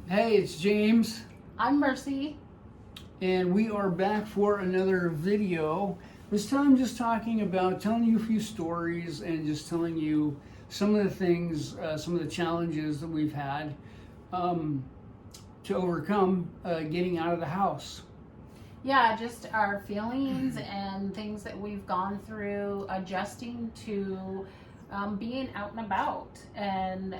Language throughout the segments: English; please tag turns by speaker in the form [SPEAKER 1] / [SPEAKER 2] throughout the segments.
[SPEAKER 1] Hey, it's James,
[SPEAKER 2] I'm Mercy.
[SPEAKER 1] and we are back for another video. This time, just talking about telling you a few stories and just telling you some of the things, some of the challenges that we've had um, to overcome getting out of the house.
[SPEAKER 2] Yeah, just our feelings and things that we've gone through adjusting to being out and about. And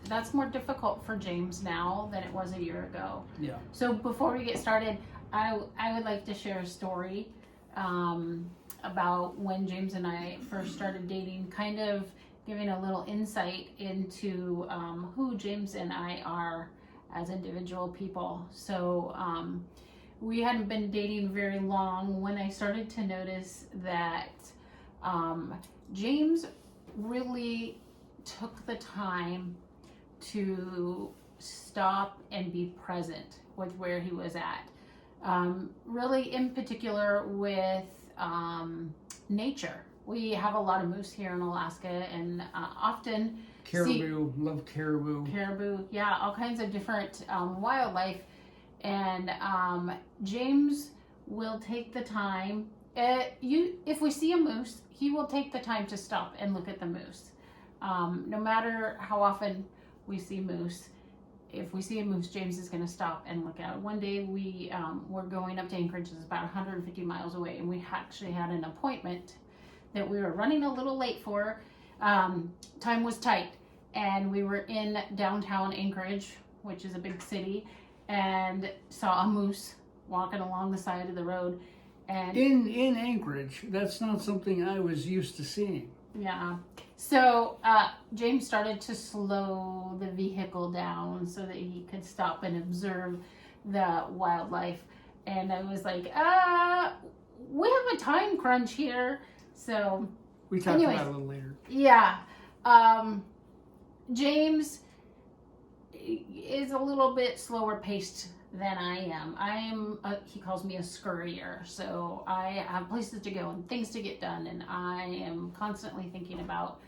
[SPEAKER 2] that's more difficult for James now than it was a year ago.
[SPEAKER 1] Yeah.
[SPEAKER 2] So before we get started, I would like to share a story about when James and I first started dating, kind of giving a little insight into who James and I are as individual people. So we hadn't been dating very long when I started to notice that James really took the time to stop and be present with where he was at. Really, in particular, with nature. We have a lot of moose here in Alaska, and often
[SPEAKER 1] Caribou, love caribou.
[SPEAKER 2] yeah, all kinds of different wildlife. And James will take the time. If we see a moose, he will take the time to stop and look at the moose. No matter how often we see moose, if we see a moose, James is going to stop and look at it. One day we were going up to Anchorage, it's about 150 miles away, and we actually had an appointment that we were running a little late for. Time was tight, and we were in downtown Anchorage, which is a big city, and saw a moose walking along the side of the road. And
[SPEAKER 1] in Anchorage, that's not something I was used to seeing.
[SPEAKER 2] yeah, so James started to slow the vehicle down so that he could stop and observe the wildlife. And I was like, we have a time crunch here. So
[SPEAKER 1] We talked about it a little later.
[SPEAKER 2] Yeah. James is a little bit slower paced than I am. He calls me a scurrier. So I have places to go and things to get done. And I am constantly thinking about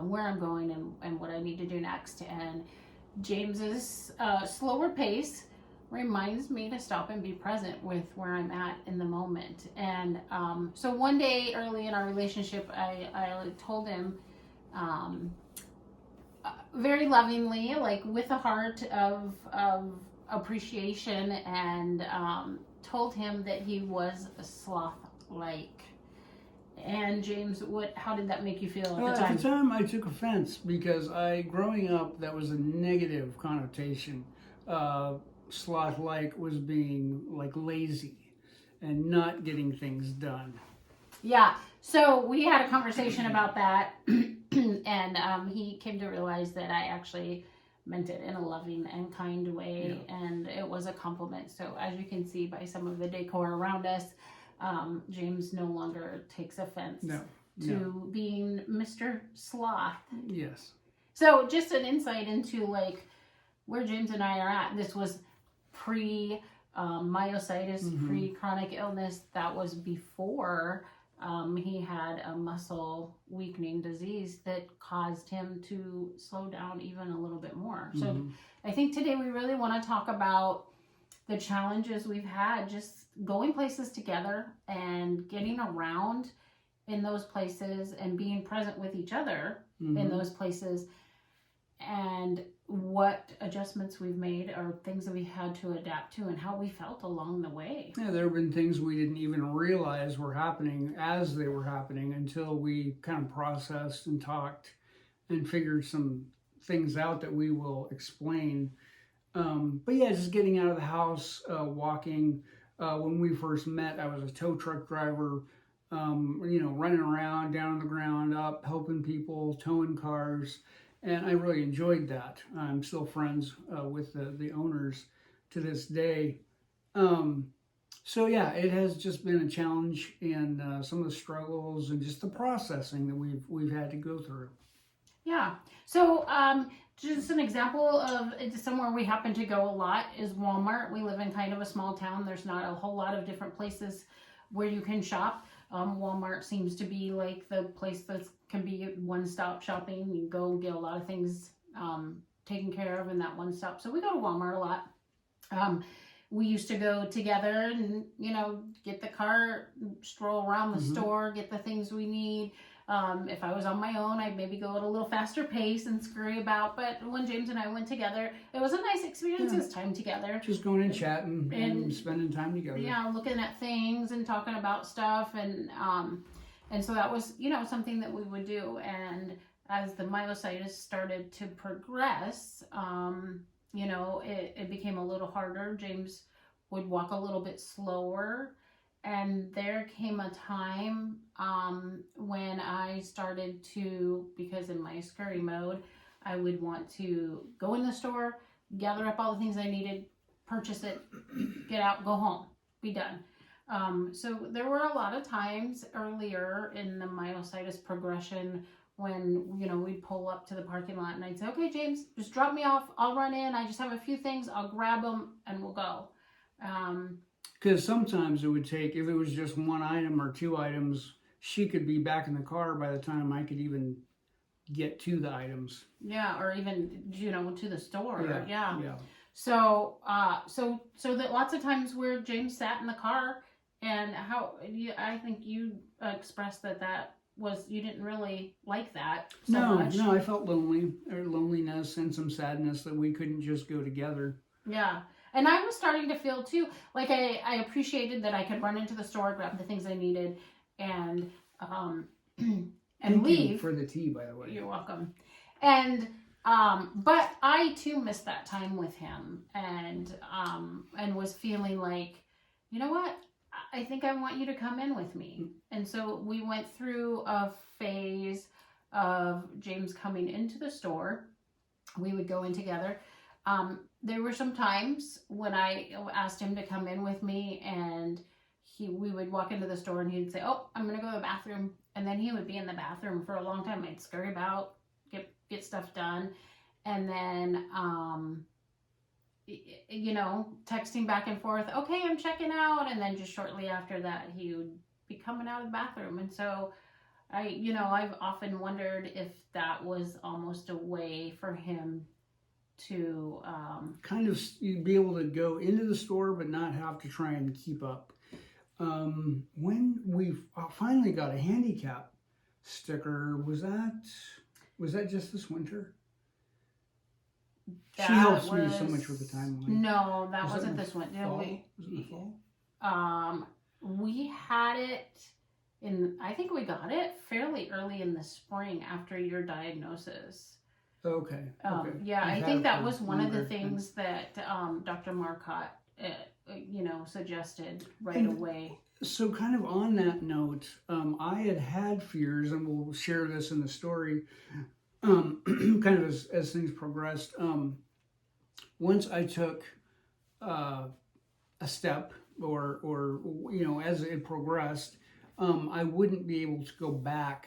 [SPEAKER 2] where I'm going and what I need to do next. And James's slower pace reminds me to stop and be present with where I'm at in the moment. And so one day early in our relationship, I told him very lovingly, like with a heart of appreciation, and told him that he was a sloth-like. And James, how did that make you feel at the time?
[SPEAKER 1] At the time, I took offense because growing up, that was a negative connotation. Sloth-like was being like lazy and not getting things done.
[SPEAKER 2] Yeah, so we had a conversation about that, and he came to realize that I actually meant it in a loving and kind way, yeah. And it was a compliment. So as you can see by some of the decor around us, James no longer takes offense to being Mr. Sloth.
[SPEAKER 1] Yes.
[SPEAKER 2] So just an insight into like where James and I are at. This was pre myositis, pre chronic illness. That was before he had a muscle weakening disease that caused him to slow down even a little bit more. So I think today we really want to talk about the challenges we've had just going places together and getting around in those places and being present with each other in those places, and what adjustments we've made or things that we had to adapt to and how we felt along the way.
[SPEAKER 1] Yeah, there have been things we didn't even realize were happening as they were happening until we kind of processed and talked and figured some things out that we will explain. But yeah, just getting out of the house, walking. When we first met, I was a tow truck driver, running around, down on the ground, up, helping people, towing cars. And I really enjoyed that. I'm still friends with the owners to this day. So yeah, it has just been a challenge, and some of the struggles and just the processing that we've had to go through.
[SPEAKER 2] Yeah. So just an example of somewhere we happen to go a lot is Walmart. We live in kind of a small town. There's not a whole lot of different places where you can shop. Walmart seems to be like the place that can be one-stop shopping. You go get a lot of things taken care of in that one stop. So we go to Walmart a lot. We used to go together and, you know, get the cart, stroll around the store, get the things we need. If I was on my own, I'd maybe go at a little faster pace and scurry about. But when James and I went together, it was a nice experience, this time together.
[SPEAKER 1] Just going and chatting and spending time together.
[SPEAKER 2] Yeah, looking at things and talking about stuff. And so that was, you know, something that we would do. And as the myositis started to progress, you know, it became a little harder. James would walk a little bit slower. And there came a time when I started to, because in my scurry mode, I would want to go in the store, gather up all the things I needed, purchase it, get out, go home, be done. So there were a lot of times earlier in the myositis progression when, you know, we'd pull up to the parking lot and I'd say, okay, James, just drop me off. I'll run in. I just have a few things. I'll grab them and we'll go.
[SPEAKER 1] Because sometimes it would take, if it was just one item or two items, she could be back in the car by the time I could even get to the items.
[SPEAKER 2] Yeah, or even, you know, to the store.
[SPEAKER 1] Yeah.
[SPEAKER 2] So that lots of times where James sat in the car, and I think you expressed that was, you didn't really like that so much.
[SPEAKER 1] No, I felt loneliness and some sadness that we couldn't just go together.
[SPEAKER 2] Yeah. And I was starting to feel too, like I appreciated that I could run into the store, grab the things I needed, and
[SPEAKER 1] Thank
[SPEAKER 2] leave.
[SPEAKER 1] You for the tea, by the way.
[SPEAKER 2] You're welcome. And but I too missed that time with him, and was feeling like, you know what? I think I want you to come in with me. And so we went through a phase of James coming into the store. We would go in together. There were some times when I asked him to come in with me, and we would walk into the store and he'd say, oh, I'm going to go to the bathroom. And then he would be in the bathroom for a long time. I'd scurry about, get stuff done. And then, you know, texting back and forth, okay, I'm checking out. And then just shortly after that, he would be coming out of the bathroom. And so I've often wondered if that was almost a way for him to
[SPEAKER 1] kind of be able to go into the store but not have to try and keep up. When we finally got a handicap sticker, was that just this winter? She helps me so much with the timeline.
[SPEAKER 2] No, that wasn't this one.
[SPEAKER 1] Was it in the fall?
[SPEAKER 2] We had it I think we got it fairly early in the spring after your diagnosis.
[SPEAKER 1] Okay.
[SPEAKER 2] Yeah, I think that was one of the things that Dr. Marcotte, suggested right away.
[SPEAKER 1] So kind of on that note, I had fears, and we'll share this in the story, kind of as things progressed. Once I took a step or as it progressed, I wouldn't be able to go back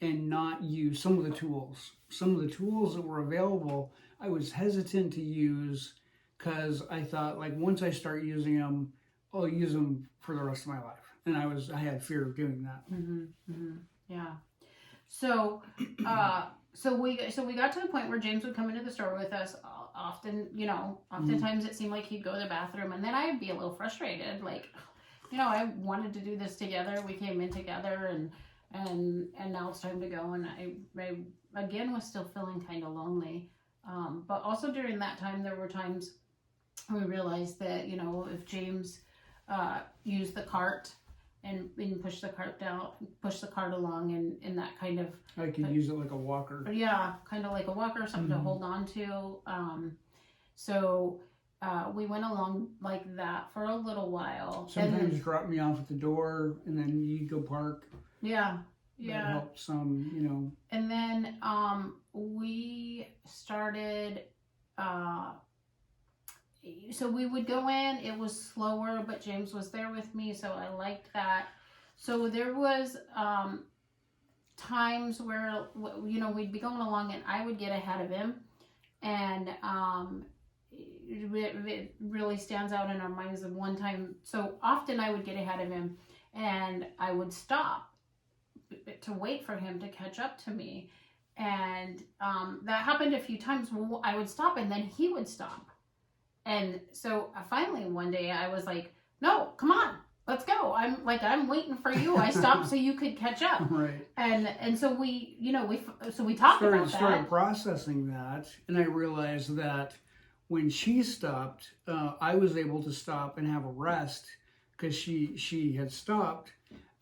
[SPEAKER 1] and not use some of the tools. Some of the tools that were available, I was hesitant to use because I thought, like, once I start using them, I'll use them for the rest of my life. And I had fear of doing that.
[SPEAKER 2] Yeah. So we got to the point where James would come into the store with us often, oftentimes it seemed like he'd go to the bathroom, and then I'd be a little frustrated, like, I wanted to do this together. We came in together, and now it's time to go. And I again was still feeling kind of lonely. But also during that time, there were times we realized that, if James used the cart and push the cart down, push the cart along in that kind of...
[SPEAKER 1] I could use it like a walker.
[SPEAKER 2] Yeah, kind of like a walker, something to hold on to. So we went along like that for a little while.
[SPEAKER 1] Sometimes drop me off at the door, and then you go park.
[SPEAKER 2] Yeah.
[SPEAKER 1] That helped some,
[SPEAKER 2] And then we started... so we would go in, it was slower, but James was there with me, so I liked that. So there was times where, we'd be going along and I would get ahead of him, and it really stands out in our minds of one time. So often I would get ahead of him and I would stop to wait for him to catch up to me. And that happened a few times. I would stop and then he would stop. And so finally one day I was like, no, come on, let's go. I'm waiting for you. I stopped so you could catch up.
[SPEAKER 1] Right.
[SPEAKER 2] And so we talked about that.
[SPEAKER 1] Started processing that, and I realized that when she stopped, I was able to stop and have a rest because she had stopped.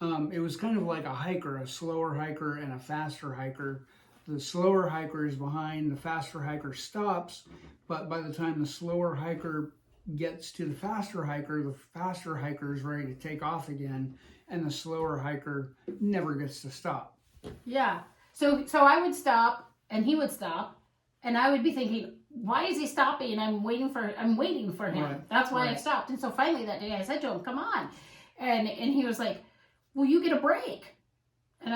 [SPEAKER 1] It was kind of like a hiker, a slower hiker and a faster hiker. The slower hiker is behind, the faster hiker stops, but by the time the slower hiker gets to the faster hiker is ready to take off again, and the slower hiker never gets to stop.
[SPEAKER 2] Yeah. So I would stop and he would stop, and I would be thinking, why is he stopping? I'm waiting for him.
[SPEAKER 1] Right.
[SPEAKER 2] That's why I
[SPEAKER 1] Right.
[SPEAKER 2] stopped. And so finally that day I said to him, come on. And he was like, well, you get a break. And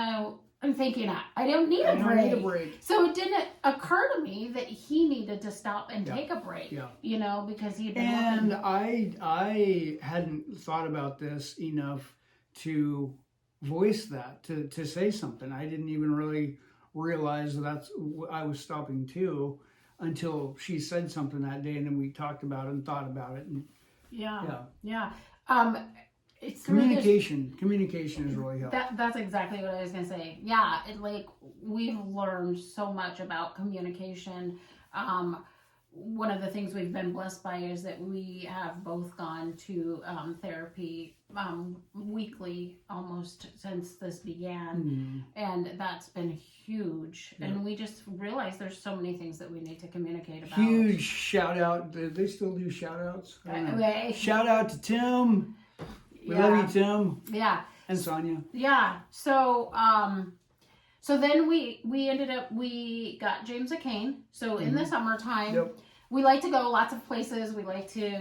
[SPEAKER 2] I'm thinking, I don't need a break. So it didn't occur to me that he needed to stop and take a break.
[SPEAKER 1] Yeah.
[SPEAKER 2] You know, because he'd been
[SPEAKER 1] And
[SPEAKER 2] working.
[SPEAKER 1] I hadn't thought about this enough to voice that, to say something. I didn't even really realize I was stopping too until she said something that day, and then we talked about it and thought about it. And
[SPEAKER 2] Yeah. It's
[SPEAKER 1] communication has really helped.
[SPEAKER 2] That's exactly what I was gonna say. Yeah, we've learned so much about communication. One of the things we've been blessed by is that we have both gone to therapy weekly almost since this began, and that's been huge. Yeah. And we just realized there's so many things that we need to communicate about.
[SPEAKER 1] Huge shout out! Do they still do shout outs? Shout out to Tim. We love you, Tim.
[SPEAKER 2] Yeah.
[SPEAKER 1] And Sonia.
[SPEAKER 2] Yeah. So then we got James a cane. So in the summertime, we like to go lots of places. We like to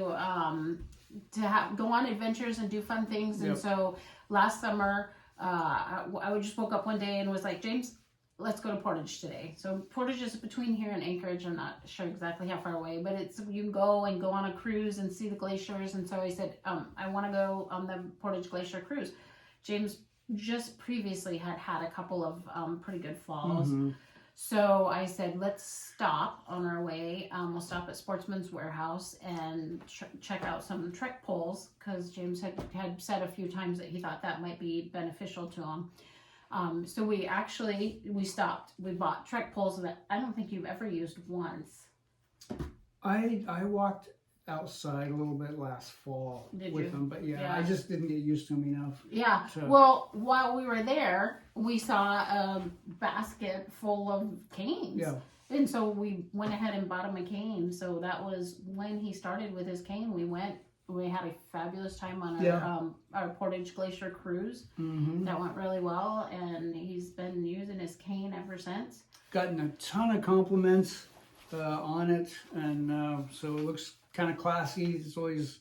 [SPEAKER 2] go on adventures and do fun things. And so last summer, I just woke up one day and was like, James, let's go to Portage today. So Portage is between here and Anchorage. I'm not sure exactly how far away, but you can go on a cruise and see the glaciers. And so I said, I want to go on the Portage Glacier cruise. James just previously had a couple of pretty good falls. Mm-hmm. So I said, let's stop on our way. We'll stop at Sportsman's Warehouse and check out some trek poles, because James had said a few times that he thought that might be beneficial to him. So we stopped. We bought trek poles that I don't think you've ever used once.
[SPEAKER 1] I walked outside a little bit last fall with them, but I just didn't get used to them enough.
[SPEAKER 2] Yeah. Well, while we were there, we saw a basket full of canes. Yeah. And so we went ahead and bought him a cane. So that was when he started with his cane. We had a fabulous time on our Portage Glacier cruise. Mm-hmm. That went really well, and he's been using his cane ever since.
[SPEAKER 1] Gotten a ton of compliments on it, and so it looks kind of classy. It's always,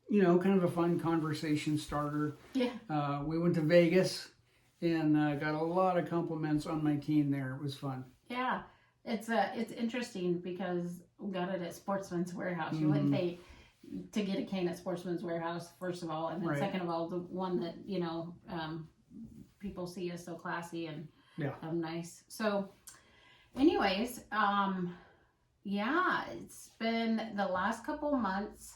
[SPEAKER 1] kind of a fun conversation starter. Yeah. We went to Vegas and got a lot of compliments on my cane there. It was fun.
[SPEAKER 2] Yeah. It's interesting because we got it at Sportsman's Warehouse. Mm-hmm. You wouldn't think to get a cane at Sportsman's Warehouse, first of all, and then second of all, the one that people see as so classy and nice. So anyways, it's been the last couple months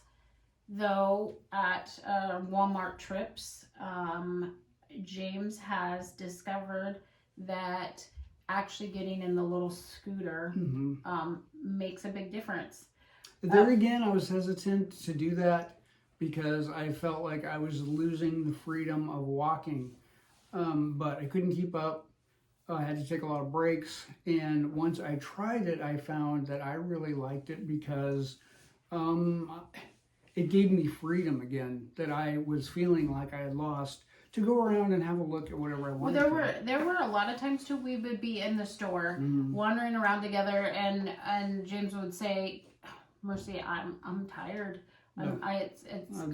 [SPEAKER 2] though at Walmart trips. James has discovered that actually getting in the little scooter makes a big difference.
[SPEAKER 1] There again, I was hesitant to do that because I felt like I was losing the freedom of walking. But I couldn't keep up. I had to take a lot of breaks. And once I tried it, I found that I really liked it because it gave me freedom again that I was feeling like I had lost, to go around and have a look at whatever I wanted.
[SPEAKER 2] Well, there were a lot of times too we would be in the store wandering around together, and James would say, Mercy, I'm tired. No. It's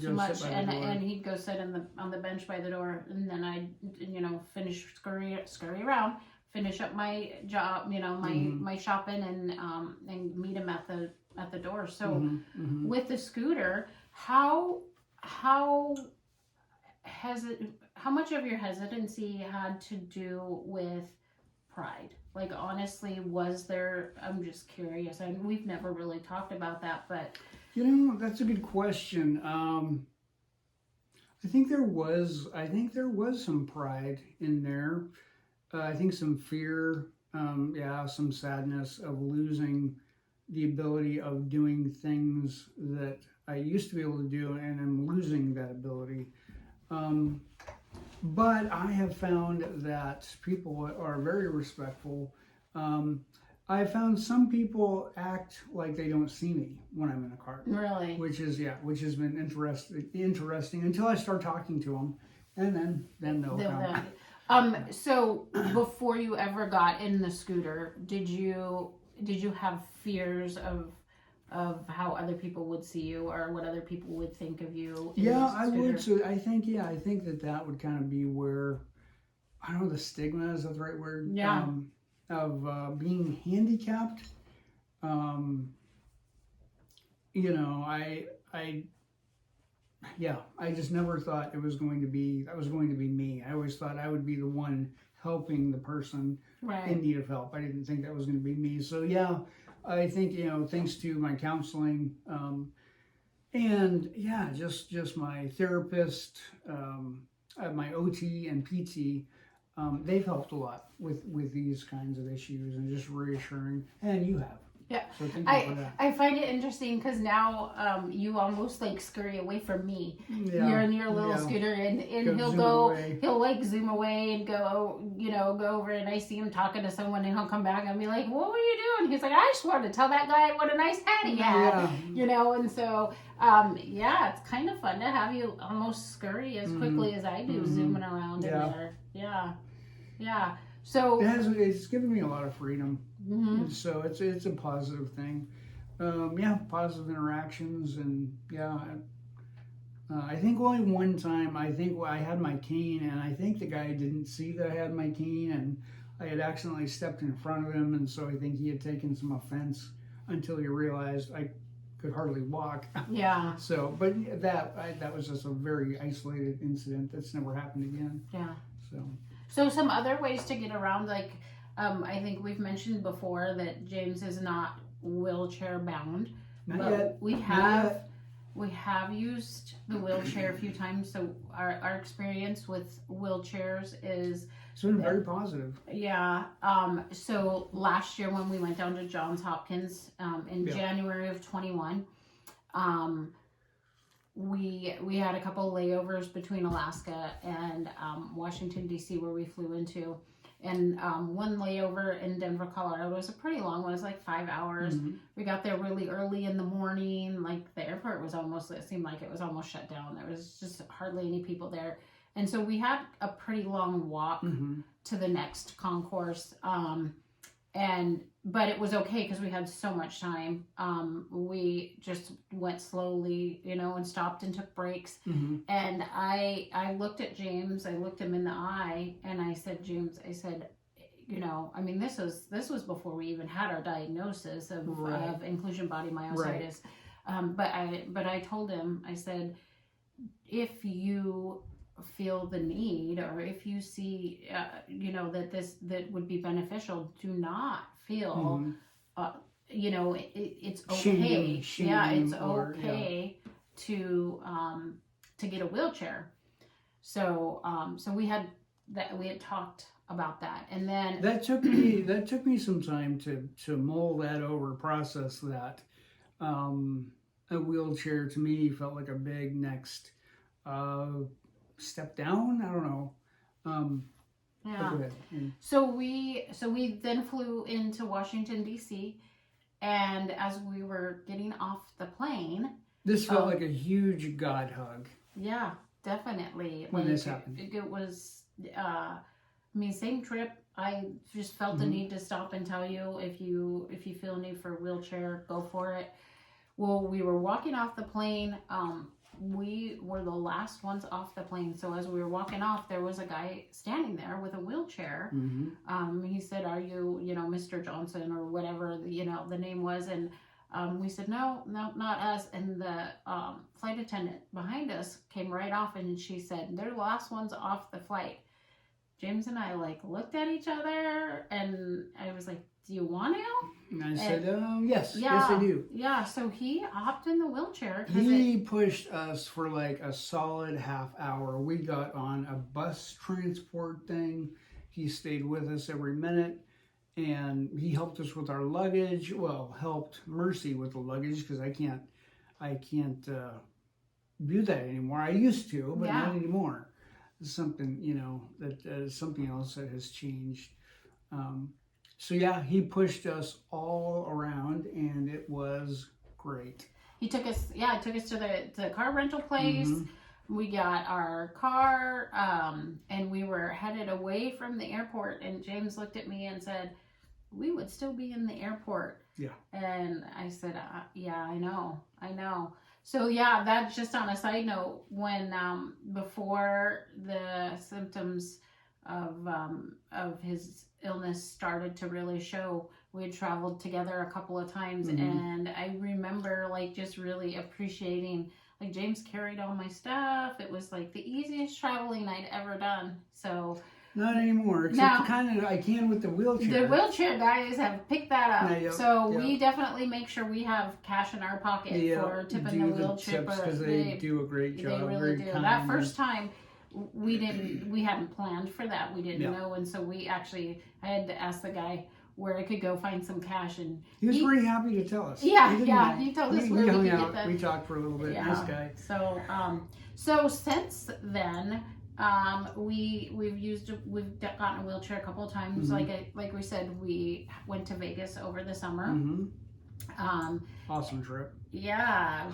[SPEAKER 2] too much, and he'd go sit on the bench by the door, and then I'd finish scurry around, finish up my job, my shopping, and meet him at the door. So with the scooter, how much of your hesitancy had to do with pride? Like, honestly, was there, I'm just curious. And we've never really talked about that, but.
[SPEAKER 1] You know, that's a good question. I think there was some pride in there. I think some fear, some sadness of losing the ability of doing things that I used to be able to do, and I'm losing that ability. But I have found that people are very respectful. I found some people act like they don't see me when I'm in a cart.
[SPEAKER 2] Really?
[SPEAKER 1] Which has been interesting until I start talking to them, and then they'll come.
[SPEAKER 2] So before you ever got in the scooter, did you have fears of how other people would see you or what other people would think of you?
[SPEAKER 1] Yeah, I would. So I think that would kind of be where, I don't know, the stigma, is that the right word?
[SPEAKER 2] Yeah.
[SPEAKER 1] Of being handicapped. You know, I just never thought that was going to be me. I always thought I would be the one helping the person in need of help. I didn't think that was going to be me. So yeah, I think, you know, thanks to my counseling, and yeah, just my therapist, my OT and PT, they've helped a lot with these kinds of issues and just reassuring. And you have.
[SPEAKER 2] Yeah,
[SPEAKER 1] so thank you for that.
[SPEAKER 2] I find it interesting because now you almost like scurry away from me.
[SPEAKER 1] Yeah.
[SPEAKER 2] You're in your little scooter, and he'll like zoom away and go over, and I see him talking to someone, and he'll come back and be like, "What were you doing?" He's like, "I just wanted to tell that guy what a nice hat he had," and so it's kind of fun to have you almost scurry as quickly as I do, zooming around in there. Yeah. So
[SPEAKER 1] it's given me a lot of freedom. So it's a positive thing. Positive interactions, and I think only one time, I think I had my cane, and I think the guy didn't see that I had my cane, and I had accidentally stepped in front of him, and so I think he had taken some offense until he realized I could hardly walk.
[SPEAKER 2] Yeah.
[SPEAKER 1] So, but that was just a very isolated incident. That's never happened again.
[SPEAKER 2] Yeah.
[SPEAKER 1] So
[SPEAKER 2] some other ways to get around, like, I think we've mentioned before that James is not wheelchair bound.
[SPEAKER 1] Not yet.
[SPEAKER 2] We have used the wheelchair a few times, so our experience with wheelchairs is
[SPEAKER 1] it's been very positive.
[SPEAKER 2] Yeah. So last year when we went down to Johns Hopkins in January of 21, we had a couple layovers between Alaska and Washington, D.C., where we flew into. And one layover in Denver, Colorado was a pretty long one. It was like 5 hours. We got there really early in the morning. Like, the airport was it seemed like it was almost shut down. There was just hardly any people there. And so we had a pretty long walk to the next concourse. But it was okay because we had so much time. We just went slowly, and stopped and took breaks. And I looked at James, I looked him in the eye, and I said, James, this was before we even had our diagnosis of inclusion body myositis. But I told him, I said, if you feel the need, or if you see, that would be beneficial, do not feel, it's okay. It's okay to get a wheelchair. So we had talked about that, and then
[SPEAKER 1] that took me some time to mull that over, process that. A wheelchair to me felt like a big next step down. I don't know. Go ahead.
[SPEAKER 2] So we then flew into Washington, D.C., and as we were getting off the plane,
[SPEAKER 1] this felt like a huge God hug.
[SPEAKER 2] Yeah, definitely.
[SPEAKER 1] When this happened,
[SPEAKER 2] it was. Same trip. I just felt the need to stop and tell you, if you feel a need for a wheelchair, go for it. Well, we were walking off the plane. We were the last ones off the plane. So as we were walking off, there was a guy standing there with a wheelchair. He said, "Are you, Mr. Johnson," or whatever, the name was. And we said, no, not us. And the flight attendant behind us came right off, and she said, "They're the last ones off the flight." James and I like looked at each other, and I was like, "Do you want to?"
[SPEAKER 1] And I said, yes,
[SPEAKER 2] Yeah,
[SPEAKER 1] yes, I do.
[SPEAKER 2] Yeah, so he hopped in the wheelchair.
[SPEAKER 1] He pushed us for like a solid half hour. We got on a bus transport thing. He stayed with us every minute, and he helped us with our luggage. Well, helped Mercy with the luggage because I can't do that anymore. I used to, but not anymore. It's something, that something else that has changed. So yeah, he pushed us all around, and it was great.
[SPEAKER 2] He took us to the car rental place.
[SPEAKER 1] Mm-hmm.
[SPEAKER 2] We got our car, and we were headed away from the airport. And James looked at me and said, "We would still be in the airport."
[SPEAKER 1] Yeah.
[SPEAKER 2] And I said, "Yeah, I know." So yeah, that's just on a side note. When before the symptoms of his illness started to really show, we had traveled together a couple of times, and I remember like just really appreciating, like, James carried all my stuff. It was like the easiest traveling I'd ever done. So
[SPEAKER 1] not anymore, except kind of I can with the wheelchair.
[SPEAKER 2] The wheelchair guys have picked that up.
[SPEAKER 1] Yeah,
[SPEAKER 2] so we definitely make sure we have cash in our pocket for tipping the wheelchair.
[SPEAKER 1] Because they do a great job.
[SPEAKER 2] They really do. That first time, we hadn't planned for that. We didn't know, and so I had to ask the guy where I could go find some cash, and
[SPEAKER 1] he was very happy to tell us.
[SPEAKER 2] He told us where we could get that.
[SPEAKER 1] We talked for a little bit. Nice guy.
[SPEAKER 2] So since then, we've gotten a wheelchair a couple of times. Like we said, we went to Vegas over the summer.
[SPEAKER 1] Awesome trip.
[SPEAKER 2] Yeah.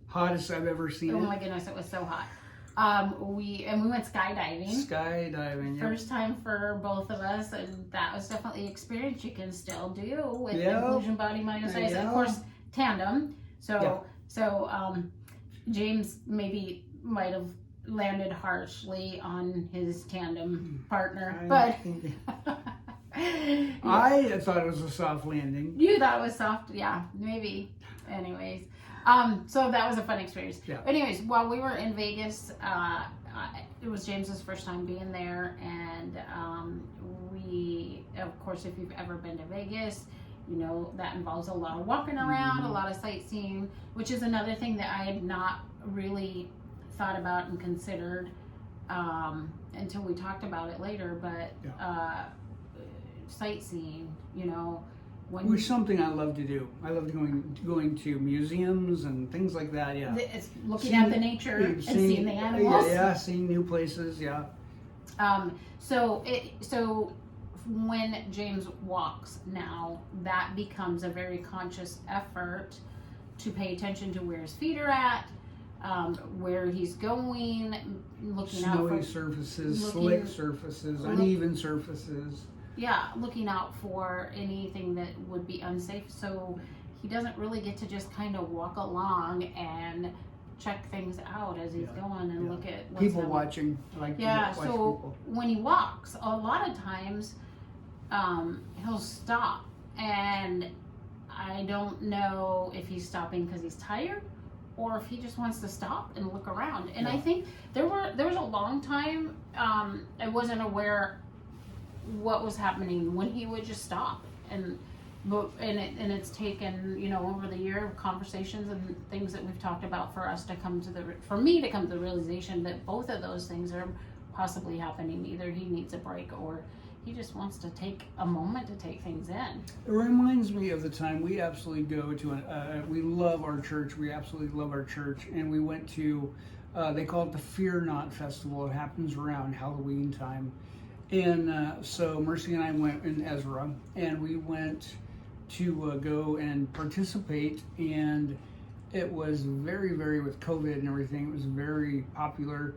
[SPEAKER 1] Hottest I've ever seen.
[SPEAKER 2] Oh my goodness, it was so hot. We went skydiving. First time for both of us, and that was definitely an experience you can still do with inclusion body myositis. Of course, tandem. So James might have landed harshly on his tandem partner, but
[SPEAKER 1] I thought it was a soft landing.
[SPEAKER 2] You thought it was soft, yeah, maybe. Anyways, so that was a fun experience.
[SPEAKER 1] Yeah.
[SPEAKER 2] Anyways, while we were in Vegas, it was James's first time being there, and we, of course, if you've ever been to Vegas, you know that involves a lot of walking around, a lot of sightseeing, which is another thing that I had not really thought about and considered until we talked about it later. But sightseeing,
[SPEAKER 1] which is something I love to do. I love going to museums and things like that. Yeah,
[SPEAKER 2] it's looking at the nature and seeing the animals.
[SPEAKER 1] Yeah, seeing new places. Yeah.
[SPEAKER 2] So when James walks now, that becomes a very conscious effort to pay attention to where his feet are at, where he's going, looking out for
[SPEAKER 1] snowy surfaces, slick surfaces, uneven surfaces.
[SPEAKER 2] Yeah, looking out for anything that would be unsafe. So he doesn't really get to just kind of walk along and check things out as he's going and look at what's
[SPEAKER 1] people watching. Watch people.
[SPEAKER 2] When he walks, a lot of times he'll stop, and I don't know if he's stopping because he's tired or if he just wants to stop and look around. And I think there was a long time I wasn't aware what was happening when he would just stop, and it's taken over the year of conversations and things that we've talked about for me to come to the realization that both of those things are possibly happening. Either he needs a break or he just wants to take a moment to take things in.
[SPEAKER 1] It reminds me of the time we absolutely go to we love our church. We absolutely love our church, and we went to they call it the Fear Not Festival. It happens around Halloween time. And so Mercy and I went in Ezra, and we went to go and participate, and it was very, very, with COVID and everything, it was very popular.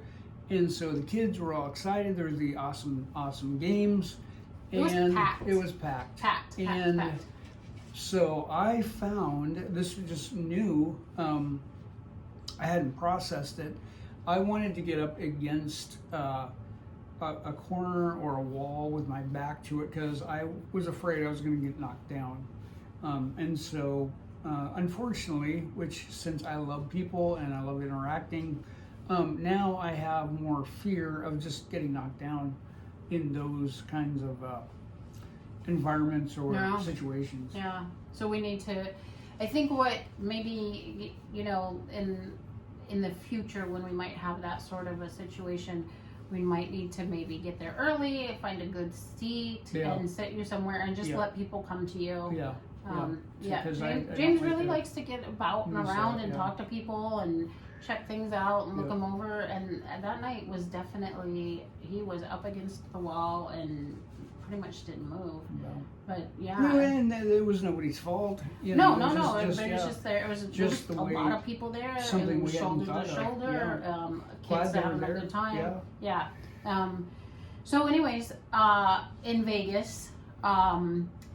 [SPEAKER 1] And so the kids were all excited. There was the awesome games.
[SPEAKER 2] It was packed. Packed.
[SPEAKER 1] So I found, this was just new, I hadn't processed it. I wanted to get up against a corner or a wall with my back to it because I was afraid I was going to get knocked down. And so, unfortunately, which since I love people and I love interacting, now I have more fear of just getting knocked down. in those kinds of environments or situations.
[SPEAKER 2] Yeah. So we need to, I think what maybe, you know, in the future when we might have that sort of a situation, we might need to maybe get there early, find a good seat, and sit you somewhere and just let people come to you. James really likes to get about and around and talk to people and check things out and look them over. And that night was definitely, he was up against the wall and pretty much didn't move. But
[SPEAKER 1] and it was nobody's fault. You
[SPEAKER 2] know,
[SPEAKER 1] no.
[SPEAKER 2] It was just there. It was just a lot of people there.
[SPEAKER 1] Something we
[SPEAKER 2] shoulder
[SPEAKER 1] hadn't
[SPEAKER 2] to
[SPEAKER 1] thought
[SPEAKER 2] shoulder.
[SPEAKER 1] of.
[SPEAKER 2] Kids having a good time. So, anyways, in Vegas,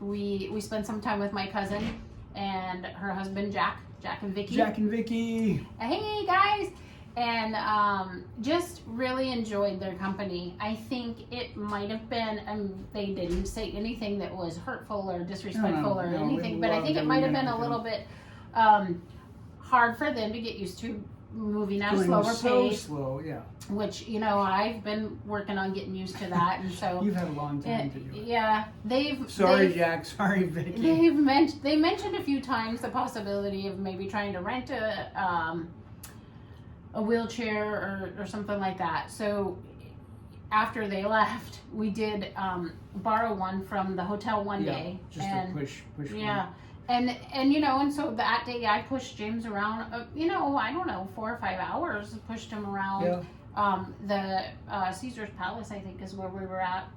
[SPEAKER 2] we spent some time with my cousin and her husband Jack and Vicky.
[SPEAKER 1] Jack and Vicky.
[SPEAKER 2] Hey guys. And just really enjoyed their company. I think it might have been, they didn't say anything that was hurtful or disrespectful or anything, but I think it might have been a little bit hard for them to get used to moving at a slower pace.
[SPEAKER 1] Slow,
[SPEAKER 2] which, you know, I've been working on getting used to that, and so
[SPEAKER 1] you've had a long time to do it.
[SPEAKER 2] Yeah,
[SPEAKER 1] Jack. Sorry, Vicky.
[SPEAKER 2] They mentioned a few times the possibility of maybe trying to rent a wheelchair or something like that. So after they left, we did borrow one from the hotel one day.
[SPEAKER 1] Just to push
[SPEAKER 2] one. And you know, and so that day I pushed James around, you know, I don't know, 4 or 5 hours, pushed him around. The Caesar's Palace, I think, is where we were at.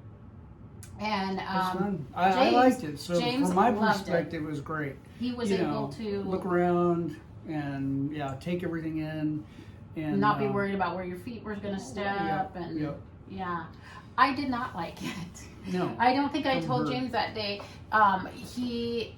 [SPEAKER 2] And
[SPEAKER 1] fun. I liked it. So
[SPEAKER 2] James
[SPEAKER 1] from my perspective, it was great.
[SPEAKER 2] He was able to
[SPEAKER 1] look around and take everything in. And
[SPEAKER 2] not be worried about where your feet were going to step. I did not like it.
[SPEAKER 1] No.
[SPEAKER 2] I don't think I told James that day. He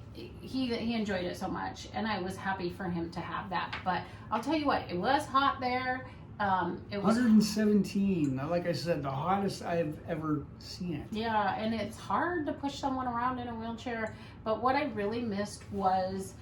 [SPEAKER 2] enjoyed it so much, and I was happy for him to have that. But I'll tell you what, it was hot there. It was
[SPEAKER 1] 117. Like I said, the hottest I've ever seen it.
[SPEAKER 2] Yeah, and it's hard to push someone around in a wheelchair. But what I really missed was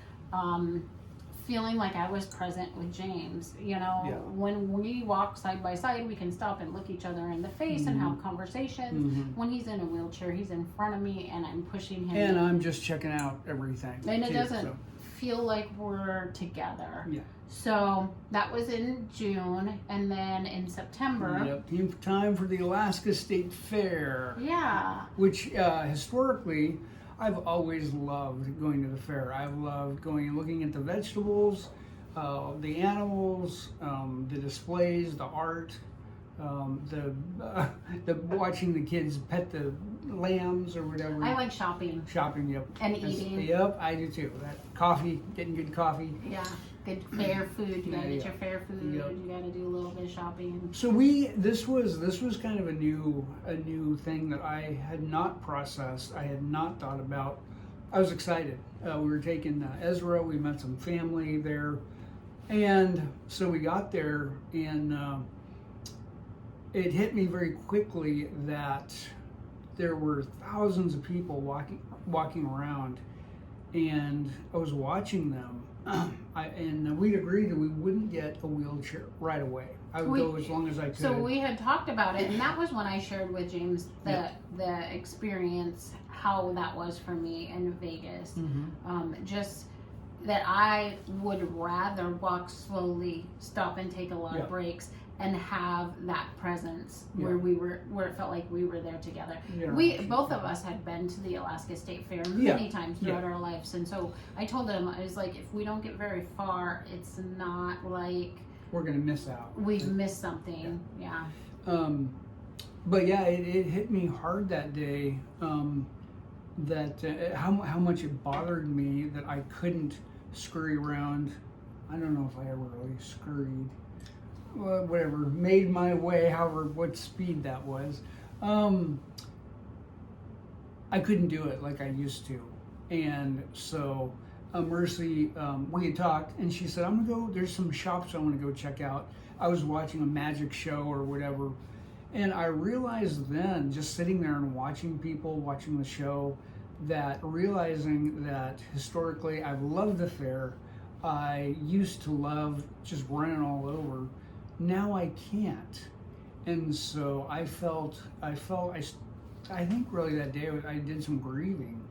[SPEAKER 2] feeling like I was present with James. You know, when we walk side by side, we can stop and look each other in the face and have conversations. When he's in a wheelchair, he's in front of me and I'm pushing him.
[SPEAKER 1] And I'm just checking out everything.
[SPEAKER 2] And it doesn't feel like we're together.
[SPEAKER 1] Yeah.
[SPEAKER 2] So that was in June, and then in September.
[SPEAKER 1] Time for the Alaska State Fair.
[SPEAKER 2] Yeah.
[SPEAKER 1] Which historically, I've always loved going to the fair. I've loved going and looking at the vegetables, the animals, the displays, the art, the watching the kids pet the lambs or whatever.
[SPEAKER 2] I like shopping.
[SPEAKER 1] Shopping,
[SPEAKER 2] And eating.
[SPEAKER 1] Yep, I do too. That coffee, getting good coffee.
[SPEAKER 2] Yeah, good fair food. You gotta get your fair food. You gotta do a little bit of shopping.
[SPEAKER 1] So this was kind of a new thing that I had not processed. I had not thought about. I was excited. We were taking Ezra. We met some family there, and so we got there, and it hit me very quickly that there were thousands of people walking around, and I was watching them. And we'd agreed that we wouldn't get a wheelchair right away. I would go as long as I could.
[SPEAKER 2] So we had talked about it, and that was when I shared with James the experience, how that was for me in Vegas. Just that I would rather walk slowly, stop and take a lot of breaks, and have that presence where it felt like we were there together. Both of us had been to the Alaska State Fair many times throughout our lives, and so I told him, I was like, if we don't get very far, it's not like
[SPEAKER 1] we're gonna miss out.
[SPEAKER 2] We've missed something.
[SPEAKER 1] But it hit me hard that day. That how much it bothered me that I couldn't scurry around. I don't know if I ever really scurried. Whatever, made my way, however, what speed that was. I couldn't do it like I used to. And so Mercy, we had talked, and she said, I'm gonna go, there's some shops I want to go check out. I was watching a magic show or whatever, and I realized then, just sitting there and watching people, watching the show, that realizing that historically I've loved the fair. I used to love just running all over. Now I can't. And so I I think really that day I did some grieving,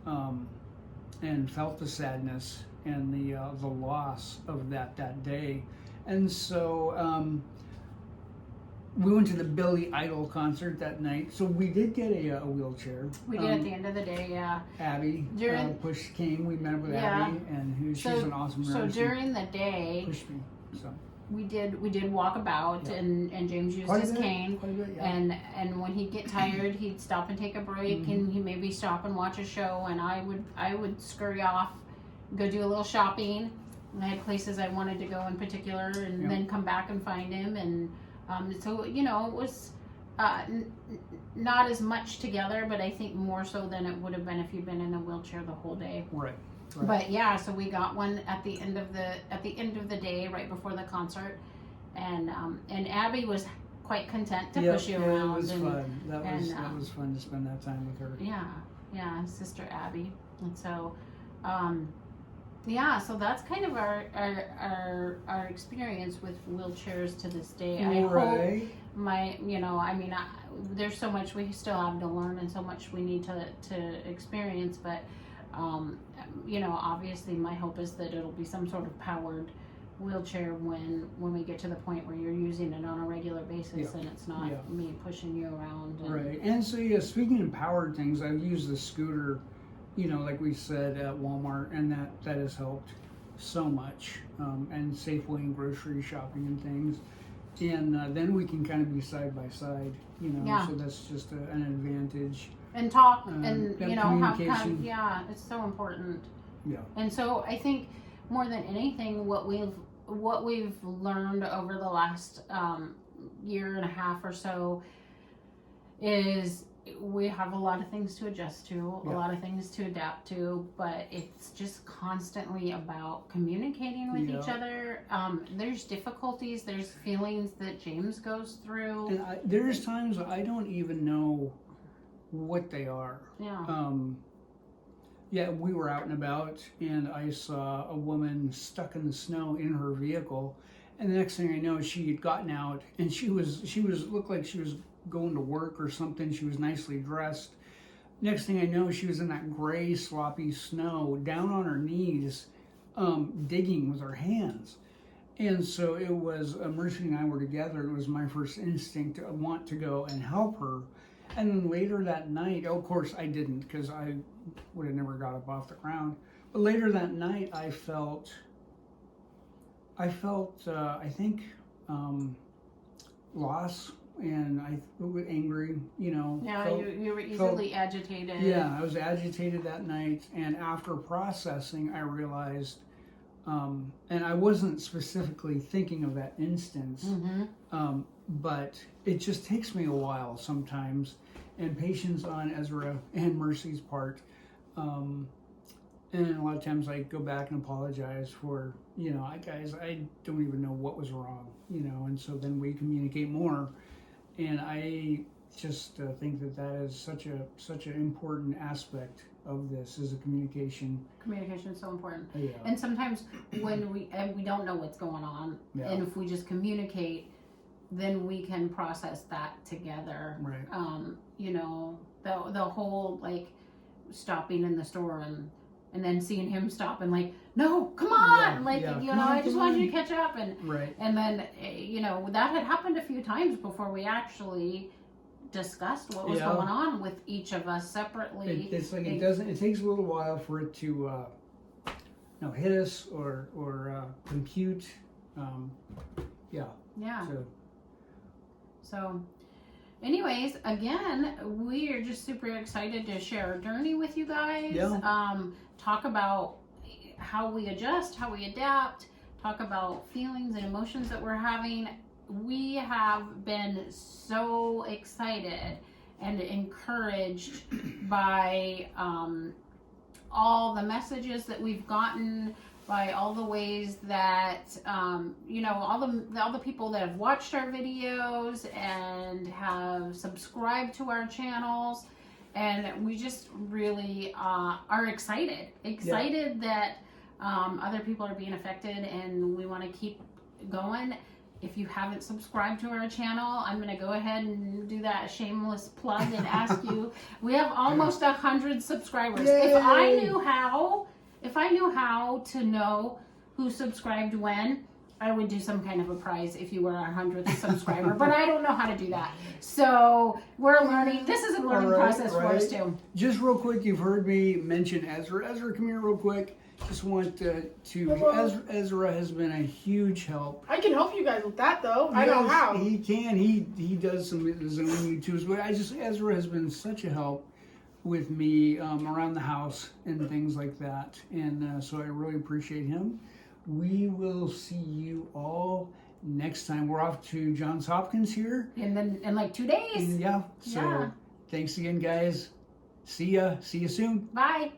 [SPEAKER 1] and felt the sadness and the loss of that day, and so we went to the Billy Idol concert that night. So we did get a wheelchair.
[SPEAKER 2] We did at the end of the day, yeah.
[SPEAKER 1] Abby came. We met up with
[SPEAKER 2] Yeah.
[SPEAKER 1] Abby, and she's an awesome nurse.
[SPEAKER 2] So during the day,
[SPEAKER 1] Pushed me. So
[SPEAKER 2] we did walk about,
[SPEAKER 1] Yeah.
[SPEAKER 2] and James used
[SPEAKER 1] quite
[SPEAKER 2] his
[SPEAKER 1] a bit,
[SPEAKER 2] cane,
[SPEAKER 1] quite a bit, yeah.
[SPEAKER 2] and when he'd get tired, he'd stop and take a break, and he'd maybe stop and watch a show, and I would scurry off, go do a little shopping. And I had places I wanted to go in particular, and
[SPEAKER 1] Yeah.
[SPEAKER 2] then come back and find him, and so it was not as much together, but I think more so than it would have been if you'd been in a wheelchair the whole day.
[SPEAKER 1] Right.
[SPEAKER 2] But yeah, so we got one at the end of the day, right before the concert, and Abby was quite content to push you around.
[SPEAKER 1] It was fun. That
[SPEAKER 2] and,
[SPEAKER 1] was fun to spend that time with her.
[SPEAKER 2] Yeah, Sister Abby, and so, so that's kind of our experience with wheelchairs to this day. I hope there's so much we still have to learn and so much we need to experience, but obviously my hope is that it'll be some sort of powered wheelchair when we get to the point where you're using it on a regular basis, and it's not me pushing you around.
[SPEAKER 1] Right. And so speaking of powered things, I've used the scooter, like we said at Walmart, and that has helped so much, and Safeway and grocery shopping and things. And then we can kind of be side by side, so that's just an advantage.
[SPEAKER 2] And talk, and have
[SPEAKER 1] communication.
[SPEAKER 2] it's so important.
[SPEAKER 1] Yeah.
[SPEAKER 2] And so I think more than anything, what we've learned over the last year and a half or so is we have a lot of things to adjust to, a lot of things to adapt to, but it's just constantly about communicating with each other. There's difficulties, there's feelings that James goes through.
[SPEAKER 1] And there's times I don't even know what they are. We were out and about, and I saw a woman stuck in the snow in her vehicle, and the next thing I know, she had gotten out, and she looked like she was going to work or something. She was nicely dressed. Next thing I know, she was in that gray, sloppy snow, down on her knees, digging with her hands. And so it was, Mercy and I were together. It was my first instinct to want to go and help her. And then later that night, of course I didn't, because I would have never got up off the ground. But later that night, I felt loss, and I was angry,
[SPEAKER 2] you were easily agitated.
[SPEAKER 1] Yeah, I was agitated that night, and after processing, I realized, and I wasn't specifically thinking of that instance, but it just takes me a while sometimes, and patience on Ezra and Mercy's part, and a lot of times I go back and apologize for, guys, I don't even know what was wrong, and so then we communicate more, and I just think that is such an important aspect of this, is a communication.
[SPEAKER 2] Communication is so important.
[SPEAKER 1] Yeah.
[SPEAKER 2] And sometimes when we don't know what's going on, and if we just communicate, then we can process that together.
[SPEAKER 1] Right.
[SPEAKER 2] The whole stopping in the store and then seeing him stop and no, come on, I just want you to catch up, and and then that had happened a few times before we actually discussed what was going on with eeach of us separately.
[SPEAKER 1] It takes a little while for it to hit us or compute.
[SPEAKER 2] So anyways, again, we are just super excited to share our journey with you guys. Talk about how we adjust, how we adapt, talk about feelings and emotions that we're having. We have been so excited and encouraged by all the messages that we've gotten, by all the ways that all the people that have watched our videos and have subscribed to our channels, and we just really are excited that other people are being affected, and we want to keep going. if you haven't subscribed to our channel, I'm going to go ahead and do that shameless plug and ask you. We have almost 100 subscribers.
[SPEAKER 1] Yay!
[SPEAKER 2] If I knew how to know who subscribed when, I would do some kind of a prize if you were our 100th subscriber, but I don't know how to do that. So we're learning. This is a learning process for us too.
[SPEAKER 1] Just real quick, you've heard me mention Ezra. Ezra, come here real quick. Just want to Ezra has been a huge help.
[SPEAKER 3] I can help you guys with that though. I know how.
[SPEAKER 1] He can. He does some of his own YouTubes, but Ezra has been such a help with me around the house and things like that, and so I really appreciate him. We will see you all next time. We're off to Johns Hopkins here.
[SPEAKER 2] And then in like 2 days.
[SPEAKER 1] And yeah. So thanks again, guys. See ya. See you soon.
[SPEAKER 2] Bye.